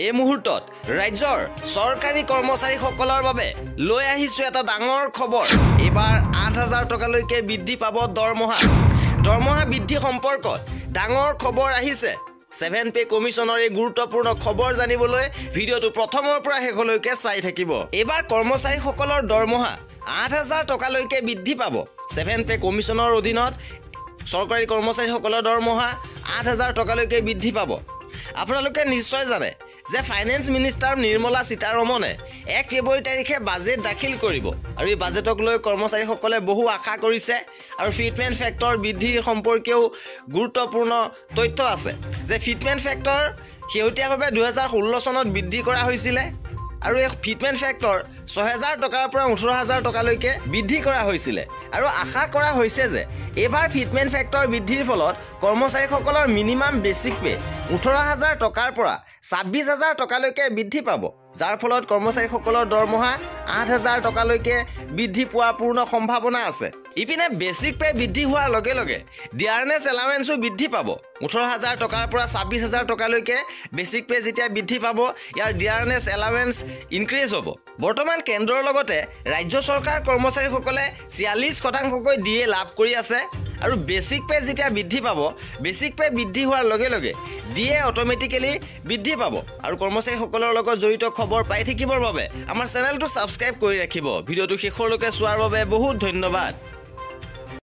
এই মুহূৰ্তত ৰাজ্যৰ চৰকাৰী কৰ্মচাৰীসকলৰ বাবে লৈ আহিছো এটা ডাঙৰ খবৰ। এবাৰ ৮,০০০ টকালৈকে বৃদ্ধি পাব দৰমহা। দৰমহা বৃদ্ধি সম্পৰ্কত ডাঙৰ খবৰ আহিছে। 7 পে কমিছনৰ এই গুৰুত্বপূৰ্ণ খবৰ জানিবলৈ ভিডিঅ'টো প্ৰথমৰ পৰা শেষলৈকে চাই থাকিব। এবাৰ কৰ্মচাৰীসকলৰ দৰমহা ৮,০০০ টকালৈকে বৃদ্ধি পাব। 7 পে কমিছনৰ অধীনত চৰকাৰী কৰ্মচাৰীসকলৰ দৰমহা ৮,০০০ টকালৈকে বৃদ্ধি পাব। আপোনালোকে নিশ্চয় জানে যে ফাইনেন্স মিনিষ্টাৰ নিৰ্মলা সীতাৰমণে 1 ফেব্ৰুৱাৰী তাৰিখে বাজেট দাখিল কৰিব আৰু এই বাজেটক লৈ কৰ্মচাৰীসকলে বহু আশা কৰিছে আৰু ফিটমেণ্ট ফেক্টৰ বৃদ্ধিৰ সম্পৰ্কেও গুৰুত্বপূৰ্ণ তথ্য আছে যে ফিটমেণ্ট ফেক্টৰ শেহতীয়াভাৱে 2016 চনত বৃদ্ধি কৰা হৈছিলে আৰু এই ফিটমেণ্ট ফেক্টৰ ৬,০০০ টকাৰ পৰা ১৮,০০০ টকালৈকে বৃদ্ধি কৰা হৈছিলে আৰু আশা কৰা হৈছে যে এবাৰ ফিটমেণ্ট ফেক্টৰ বৃদ্ধিৰ ফলত কৰ্মচাৰীসকলৰ মিনিমাম বেচিক পে ১৮,০০০ টকাৰ পৰা ২৬,০০০ টকালৈকে বৃদ্ধি পাব, যাৰ ফলত কৰ্মচাৰীসকলৰ দৰমহা ৮,০০০ টকালৈকে বৃদ্ধি পোৱাৰ পূৰ্ণ সম্ভাৱনা আছে। ইপিনে বেচিক পে বৃদ্ধি হোৱাৰ লগে লগে ডিয়াৰনেছ এলাৱেন্সো বৃদ্ধি পাব। ১৮,০০০ টকাৰ পৰা ২৬,০০০ টকালৈকে বেচিক পে যেতিয়া বৃদ্ধি পাব, ইয়াৰ ডিয়াৰনেছ এলাৱেন্স ইনক্ৰিজ হ'ব। বৰ্তমান কেন্দ্ৰৰ লগতে ৰাজ্য চৰকাৰ কৰ্মচাৰীসকলে ৪৬% ডিএ লাভ কৰি আছে আৰু বেচিক পে যেতিয়া বৃদ্ধি পাব, বেচিক পে বৃদ্ধি হোৱাৰ লগে লগে ডিএ অট'মেটিকেলি বৃদ্ধি পাব আৰু কৰ্মচাৰীসকলৰ লগত জড়িত খবৰ পাই থাকিবৰ বাবে আমাৰ চেনেলটো ছাবস্ক্ৰাইব কৰি ৰাখিব। ভিডিঅ'টো শেষলৈকে চোৱাৰ বাবে বহুত ধন্যবাদ।